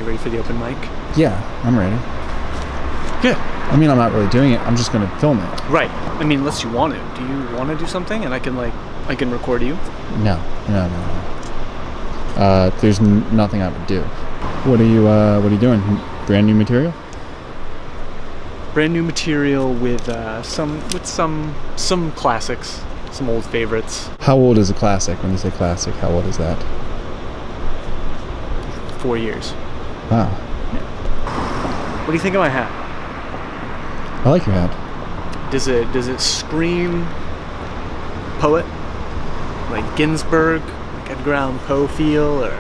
You ready for the open mic? Yeah, I'm ready. Good. I mean, I'm not really doing it. I'm just going to film it. Right. I mean, unless you want to. Do you want to do something and I can record you? No. There's nothing I would do. What are you doing? Brand new material? Brand new material with some classics, some old favorites. How old is a classic? When you say classic, how old is that? 4 years. Wow. What do you think of my hat? I like your hat. Does it scream poet? Like Ginsberg, like Edgar Allan Poe feel, or?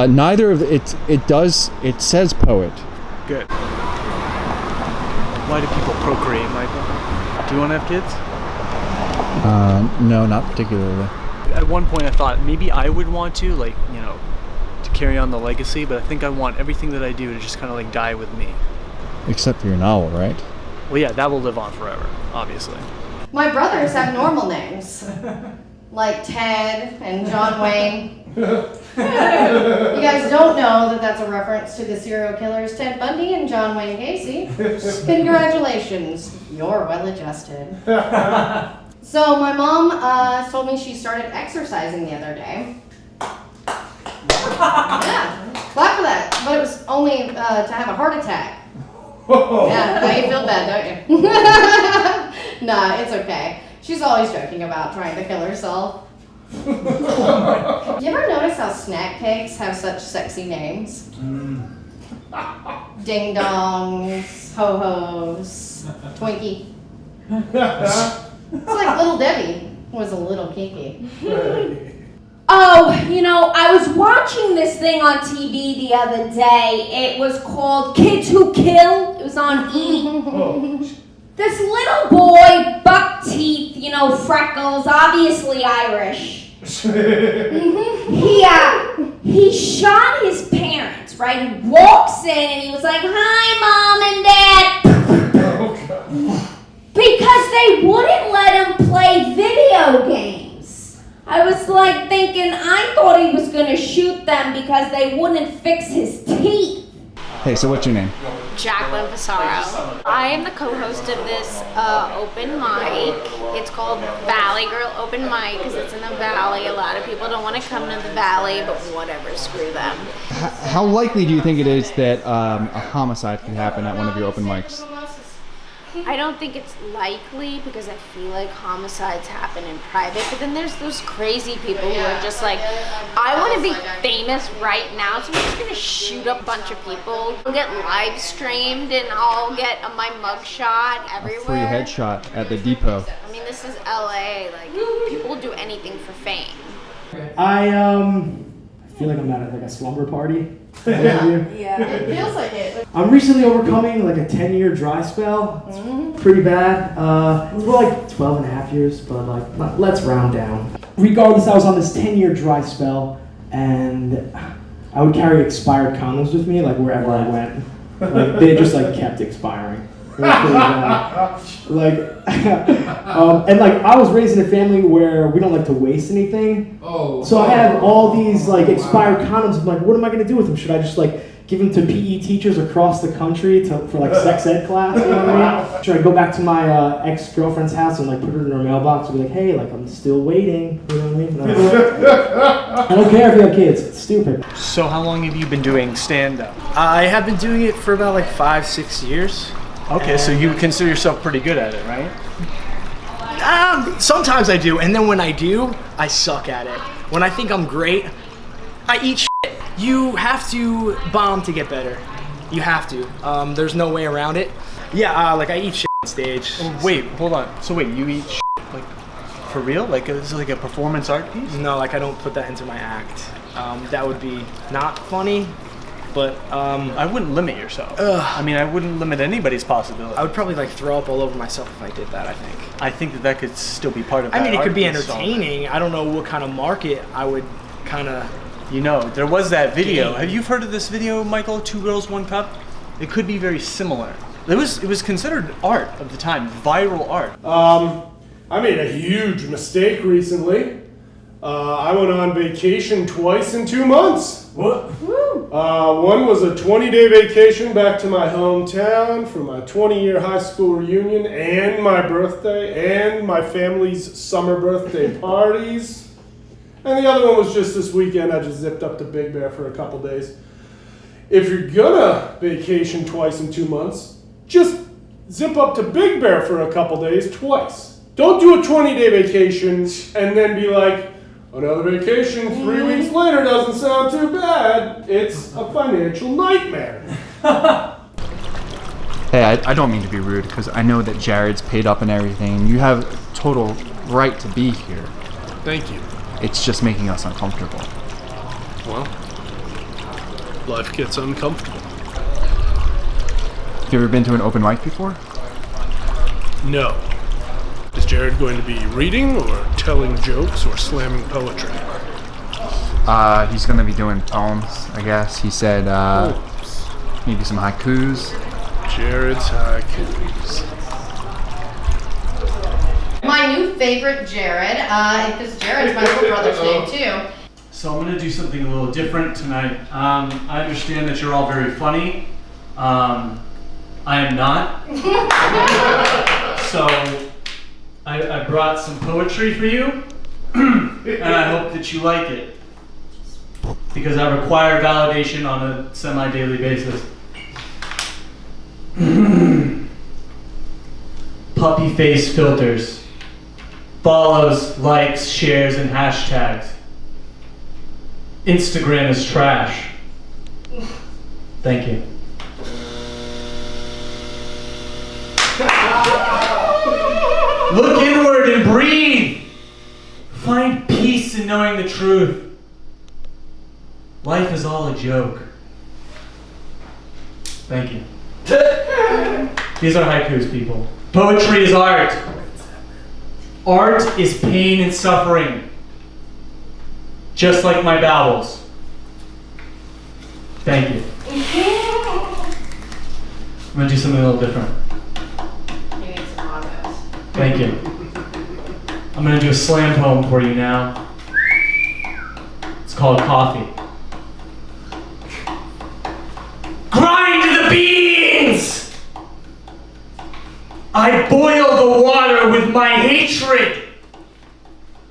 Neither of it. It does. It says poet. Good. Why do people procreate, Michael? Do you want to have kids? No, not particularly. At one point I thought maybe I would want to, to carry on the legacy, but I think I want everything that I do to just kind of die with me. Except for your novel, right? Well, yeah, that will live on forever, obviously. My brothers have normal names, like Ted and John Wayne. You guys don't know that that's a reference to the serial killers Ted Bundy and John Wayne Gacy. Congratulations, you're well adjusted. So my mom told me she started exercising the other day. Yeah, clap for that. But it was only to have a heart attack. Yeah, now you feel bad, don't you? Nah, it's okay. She's always joking about trying to kill herself. You ever notice how snack cakes have such sexy names? Ding dongs, ho-hos, Twinkie. It's like Little Debbie was a little kinky. Oh, I was watching this thing on TV the other day. It was called Kids Who Kill. It was on E! This little boy, buck teeth, freckles, obviously Irish. He shot his parents, right? He walks in and he was like, "Hi, Mom and Dad." Because they wouldn't let him play video games. I was thinking, I thought he was gonna shoot them because they wouldn't fix his teeth. Hey, so what's your name? Jacqueline Passaro. I am the co-host of this open mic. It's called Valley Girl Open Mic because it's in the Valley. A lot of people don't want to come to the Valley, but whatever, screw them. How likely do you think it is that a homicide could happen at one of your open mics? I don't think it's likely because I feel like homicides happen in private, but then there's those crazy people who are just like, I want to be famous right now, so I'm just going to shoot a bunch of people. I'll get live streamed and I'll get my mugshot everywhere. A free headshot at the depot. I mean, this is LA, people will do anything for fame. I feel like I'm at a slumber party. Yeah, it feels like it. I'm recently overcoming a 10-year dry spell. It's pretty bad. It's more like 12 and a half years, but let's round down. Regardless, I was on this 10-year dry spell, and I would carry expired condoms with me wherever I went. They just kept expiring. It was pretty bad. And I was raised in a family where we don't like to waste anything. So I have all these expired condoms. I'm what am I gonna do with them? Should I just give them to PE teachers across the country for sex ed class? You know what I mean? Should I go back to my ex-girlfriend's house and put it in her mailbox and be hey, I'm still waiting? You know what I mean? No. I don't care if you have kids. It's stupid. So how long have you been doing stand-up? I have been doing it for about 5-6 years. Okay, so you consider yourself pretty good at it, right? Sometimes I do, and then when I do, I suck at it. When I think I'm great, I eat shit. You have to bomb to get better. You have to. There's no way around it. Yeah, I eat shit on stage. Oh, wait, hold on. So wait, you eat shit, for real? Is it a performance art piece? No, I don't put that into my act. That would be not funny. But I wouldn't limit yourself. I mean, I wouldn't limit anybody's possibility. I would probably throw up all over myself if I did that. I think that could still be part of that. I mean, it could be art entertaining. I don't know what kind of market I would kind of. There was that video. Have you heard of this video, Michael? 2 Girls, 1 Cup. It could be very similar. It was considered art of the time, viral art. I made a huge mistake recently. I went on vacation twice in 2 months. What? One was a 20-day vacation back to my hometown for my 20-year high school reunion and my birthday and my family's summer birthday parties. And the other one was just this weekend. I just zipped up to Big Bear for a couple days. If you're gonna vacation twice in 2 months, just zip up to Big Bear for a couple days twice. Don't do a 20-day vacation and then be like, another vacation 3 weeks later doesn't sound too bad. It's a financial nightmare. Hey, I don't mean to be rude because I know that Jared's paid up and everything. And you have total right to be here. Thank you. It's just making us uncomfortable. Well, life gets uncomfortable. Have you ever been to an open mic before? No. Is Jared going to be reading or telling jokes or slamming poetry? He's gonna be doing poems, I guess. He said, maybe some haikus. Jared's haikus. My new favorite Jared, because Jared's my little brother's name too. So I'm gonna do something a little different tonight. I understand that you're all very funny. I am not. So I brought some poetry for you, and I hope that you like it, because I require validation on a semi-daily basis. Puppy face filters, follows, likes, shares, and hashtags. Instagram is trash. Thank you. Look inward and breathe. Find peace in knowing the truth. Life is all a joke. Thank you. These are haikus, people. Poetry is art. Art is pain and suffering. Just like my bowels. Thank you. I'm gonna do something a little different. You need some autos. Thank you. I'm gonna do a slam poem for you now. It's called Coffee. Grind the beans! I boil the water with my hatred.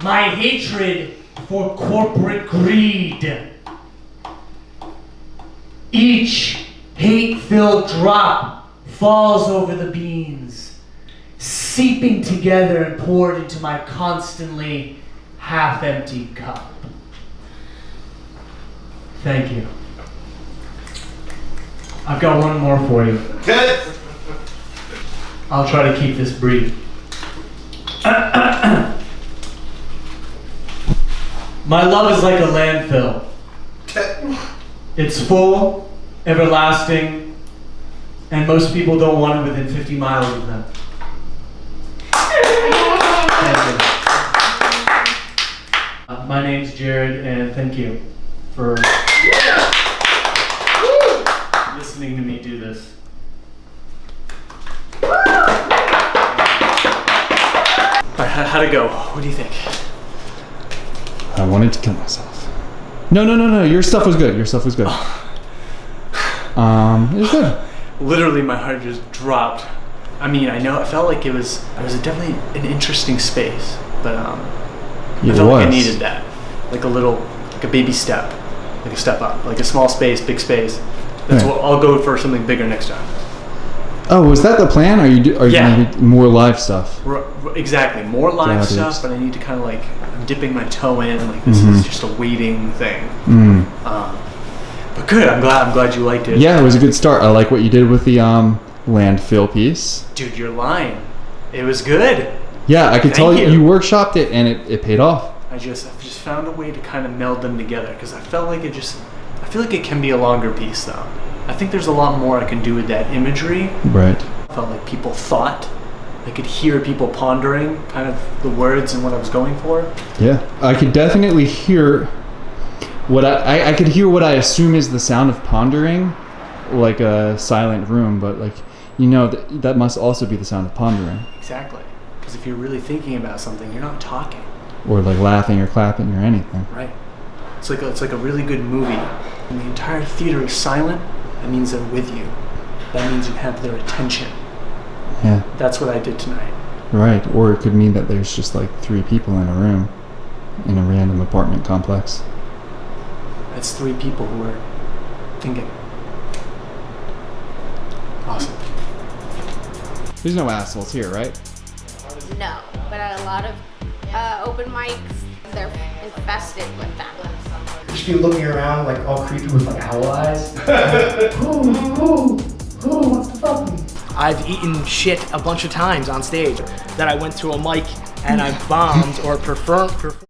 My hatred for corporate greed. Each hate-filled drop falls over the beans, seeping together and poured into my constantly half-empty cup. Thank you. I've got one more for you. I'll try to keep this brief. My love is like a landfill. It's full, everlasting, and most people don't want it within 50 miles of them. Thank you. My name's Jared, and thank you for listening to me do this. Alright, how'd it go? What do you think? I wanted to kill myself. No. Your stuff was good. It was good. Literally, my heart just dropped. I mean, I felt like it was definitely an interesting space, but I felt like I needed that, like a baby step, like a step up, like a small space, big space. That's what I'll go for, something bigger next time. Oh, was that the plan? Are you gonna do more live stuff? Exactly, more live stuff, but I need to kind of like, I'm dipping my toe in, like this is just a waiting thing. But good, I'm glad you liked it. Yeah, it was a good start. I like what you did with the landfill piece. Dude, you're lying. It was good. Yeah, I could tell you workshopped it, and it paid off. I've just found a way to kind of meld them together, because I feel like it can be a longer piece though. I think there's a lot more I can do with that imagery. Right. I felt like people thought. I could hear people pondering kind of the words and what I was going for. Yeah, I could definitely hear what I could hear what I assume is the sound of pondering, like a silent room, but like, that must also be the sound of pondering. Exactly. Because if you're really thinking about something, you're not talking. or like laughing or clapping or anything. Right. It's like a really good movie. When the entire theater is silent, that means they're with you. That means you have their attention. Yeah, That's what I did tonight. right. Or it could mean that there's just like 3 people in a room in a random apartment complex. That's 3 people who are thinking. Awesome. There's no assholes here, right? No, but at a lot of open mics, they're infested with them. Just be looking around like all creepy with like owl eyes. Who wants to fuck me? I've eaten shit a bunch of times on stage that I went to a mic and I bombed or performed.